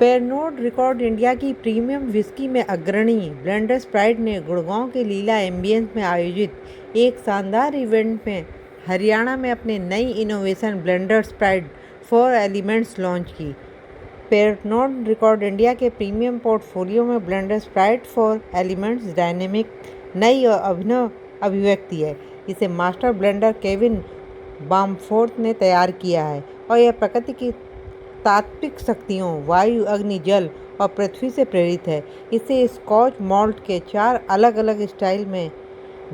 Pernod record India की premium whisky में अग्रणी ब्लेंडर्स प्राइड ने गुड़गांव के लीला एम्बियंस में आयोजित एक शानदार इवेंट में हरियाणा में अपने नई innovation blenders Pride 4 elements launch की। पेरनोड रिकॉर्ड इंडिया के प्रीमियम पोर्टफोलियो में ब्लेंडर्स प्राइड 4 एलिमेंट्स डायनेमिक नई और अभिनव अभिव्यक्ति है। इसे मास्टर ब्लेंडर केविन बामफोर्थ ने तैयार किया है और यह प्रकृति की तात्विक शक्तियों वायु, अग्नि, जल और पृथ्वी से प्रेरित है। इसे स्कॉच मॉल्ट के 4 अलग अलग स्टाइल में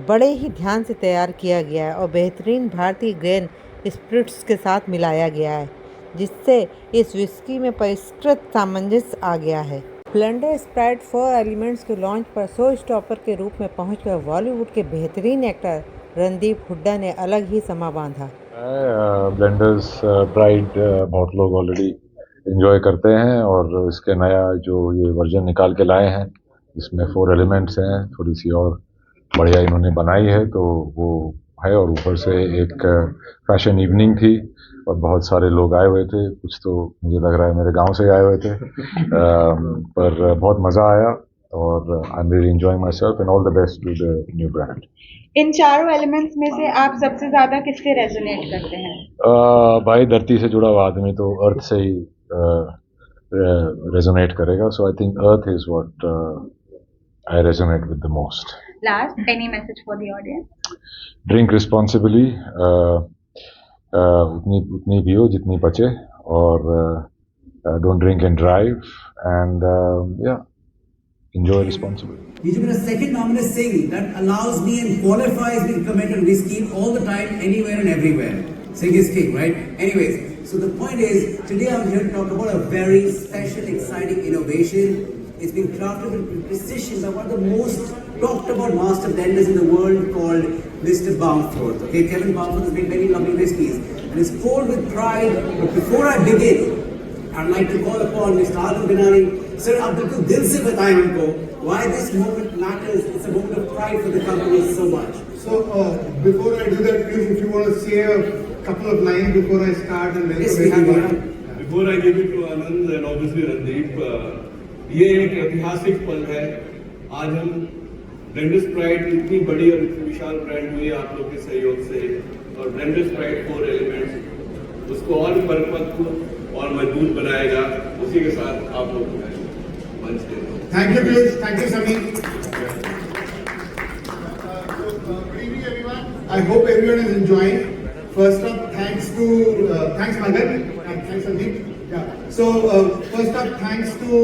बड़े ही ध्यान से तैयार किया गया है और बेहतरीन भारतीय ग्रेन स्पिरिट्स के साथ मिलाया गया है, जिससे इस विस्की में परिष्कृत सामंजस्य आ गया है। ब्लेंडर्स प्राइड 4 एलिमेंट्स के लॉन्च पर शो स्टॉपर के रूप में पहुंचकर बॉलीवुड के बेहतरीन एक्टर रणदीप हुड्डा ने अलग ही समा बांधा। ब्लेंडर्स प्राइड बहुत लोग ऑलरेडी एंजॉय करते हैं और इसके नया जो ये वर्जन निकाल के लाए हैं इसमें 4 एलिमेंट्स हैं, थोड़ी सी और बढ़िया इन्होंने बनाई है तो वो है। और ऊपर से एक फैशन इवनिंग थी और बहुत सारे लोग आए हुए थे, कुछ तो मुझे लग रहा है मेरे गांव से आए हुए थे पर बहुत मज़ा आया और I am really enjoying myself and all the best to the new brand. इन चारों एलिमेंट्स में से आप सबसे ज्यादा किससे रेजोनेट करते हैं? भाई धरती से जुड़ा हुआ आदमी तो अर्थ से ही रेजोनेट करेगा, so I think earth is what I resonate with the most. Last, any message for the audience? Drink responsibly, उतनी पियो जितनी बचे और don't drink and drive and yeah enjoy responsibly. ये जो मेरा second nominous thing that allows me and qualifies me to comment on whiskey all the time, anywhere and everywhere. Sing is king, right? Anyways, so the point is, today I'm here to talk about a very special, exciting innovation. It's been crafted with precision by one of the most talked about master blenders in the world called Mr. Bamforth. Okay, Kevin Bamforth has made many lovely whiskeys and is poured with pride. But before I begin, I'd like to call upon Mr. Alun Binani. Sir, आप बिल्कुल दिल से बताएं हमको why this moment matters. It's a moment of pride for the company so much. So before I do that, please, if you want to say a couple of lines before I start and Yes, we have one. Before I give it to Anand and obviously Randeep, ये एक ऐतिहासिक पल है। आज हम blenders pride इतनी बड़ी और इतनी विशाल ब्रांड हुई आप लोग के सहयोग से और ब्लेंडर्स प्राइड 4 एलिमेंट्स उसको और परिपक्व और मजबूत बनाएगा। उसी के साथ आप लोग Thank you, Piyush. Thank you, Sameer. Good evening, everyone. I hope everyone is enjoying. First up, thanks Madan and thanks Sandeep. Yeah. So first up, thanks to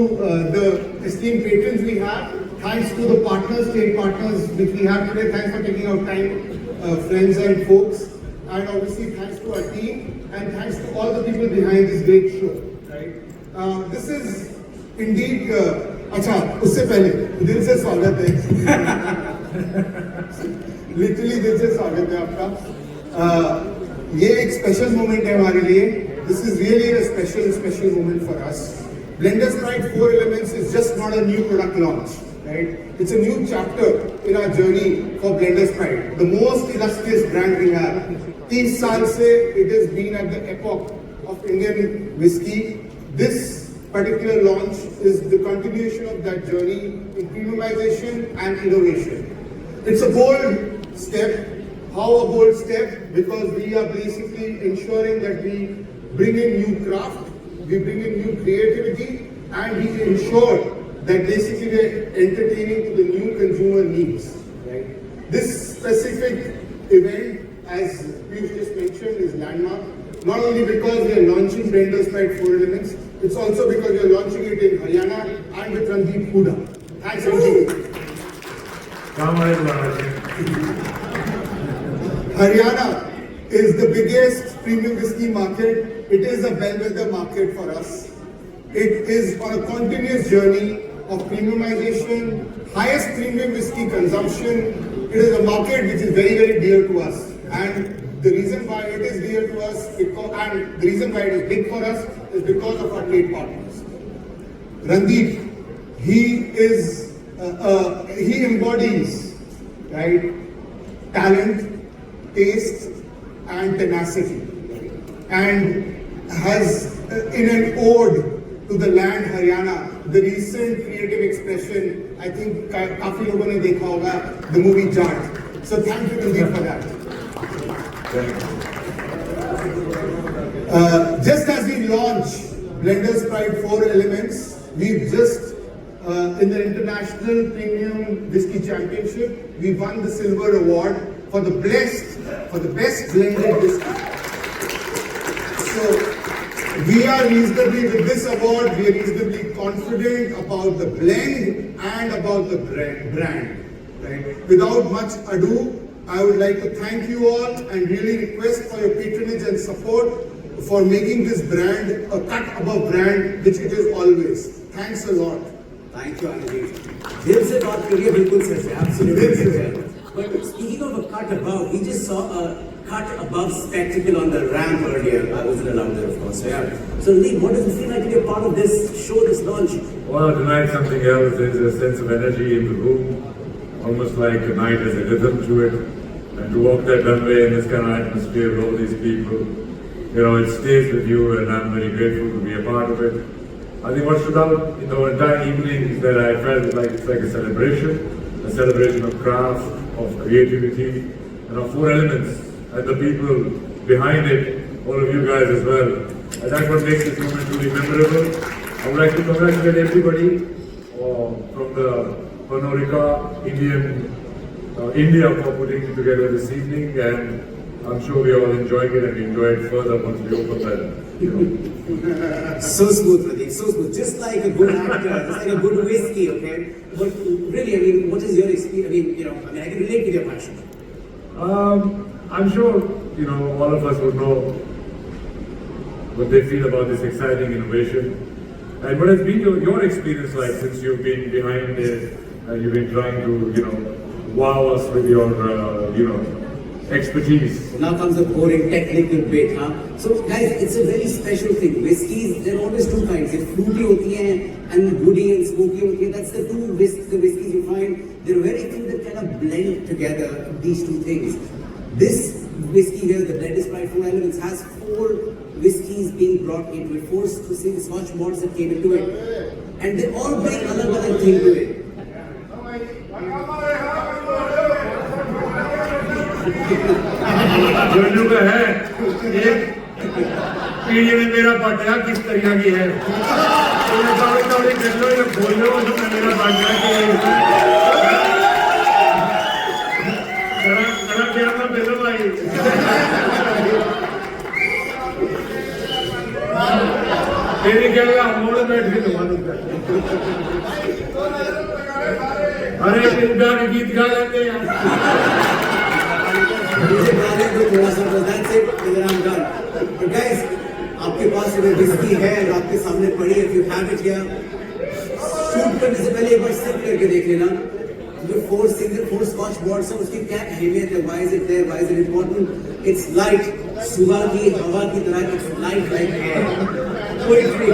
the esteemed patrons we have. Thanks to the partners, state partners which we have today. Thanks for taking out time, friends and folks. And obviously, thanks to our team and thanks to all the people behind this great show. Right. This is indeed. अच्छा, उससे पहले दिल से स्वागत है literally दिल से स्वागत है आपका। ये एक स्पेशल मोमेंट है हमारे लिए। This is really a special moment for us. Blenders Pride 4 elements is just not a new product launch, right? It's a new chapter in our journey for Blenders Pride, the most illustrious brand we have. 30 साल से it has been at the epoch of Indian whisky. This particular launch is the continuation of that journey in premiumization and innovation. It's a bold step. How a bold step? Because we are basically ensuring that we bring in new craft, we bring in new creativity, and we ensure that basically we're entertaining to the new consumer needs. Right? This specific event, as Piyush just mentioned, is landmark. Not only because we are launching Blenders Pride 4 Elements, it's also because we are launching it in Haryana and with Randeep Huda. Thanks, Randeep. Haryana is the biggest premium whiskey market. It is a bellwether market for us. It is on a continuous journey of premiumization, highest premium whiskey consumption. It is a market which is very, very dear to us. And the reason why it is dear to us, and the reason why it is big for us, is because of our trade partners. Randeep, he embodies, right, talent, taste, and tenacity, and has in an ode to the land Haryana. The recent creative expression, I think काफी लोगों ने देखा होगा, the movie Jat. So thank you Randeep for that. Just as we launch Blenders Pride 4 Elements, we've just in the International Premium Whiskey Championship, we won the Silver Award for the best blended whiskey. So we are reasonably, with this award, we are reasonably confident about the blend and about the brand. Right? Without much ado, I would like to thank you all and really request for your patronage and support for making this brand a cut above brand, which it is always. Thanks a lot. Thank you, Anand. दिल से बात करिए, बिल्कुल सच है, absolutely. But speaking of a cut above, we just saw a cut above spectacle on the ramp earlier. I wasn't allowed there, of course. So, yeah. So, Lee, what does it feel like to be a part of this show, this launch? Well, tonight something else. There's a sense of energy in the room, almost like a night has a rhythm to it. And to walk that runway in this kind of atmosphere with all these people, it stays with you, and I'm very grateful to be a part of it. I think what stood out in the entire evening is that I felt like it's like a celebration of craft, of creativity, and of 4 elements, and the people behind it, all of you guys as well. And that's what makes this moment truly memorable. I would like to congratulate everybody from the Pernod Ricard India for putting it together this evening, and I'm sure we all enjoying it and enjoy it further once we open that. So smooth, Pradeep, so smooth. Just like a good actor, just like a good whiskey, okay? But really, I mean, what is your experience? I can relate with your passion. I'm sure, all of us would know what they feel about this exciting innovation. And what has been your experience like since you've been behind it and you've been trying to, wow us with your, expertise? Now comes the boring technical bit, huh? So guys, it's a very special thing. Whiskeys, there are always 2 kinds. It's fruity hoti hai and woody and smoky hoti hai. That's the the whiskeys you find. There are very few that kind of blend together these 2 things. This whiskey here, the Blenders Pride 4 Elements, has 4 whiskeys being brought into it. 4 Scotch malts that came into it. And they all bring another thing to it. जो का है एक पीढ़ी ने मेरा पाटिया किस तरह की है बोलो मेरा पाटिया पहले भाई तेरी क्या मोड़ बैठ अरे गीत गा लेते हैं थोड़ा सा that's it, then I'm done. But guys, आपके पास अगर whiskey है और आपके सामने पड़ी है, if you have it here, shoot करने से पहले एक बार sip करके देख लेना. जो 4 Scotch malts है, उसकी क्या अहमियत है? Why is it there? Why is it important? It's light, सुबह की हवा की तरह, it's light like air. Poetry.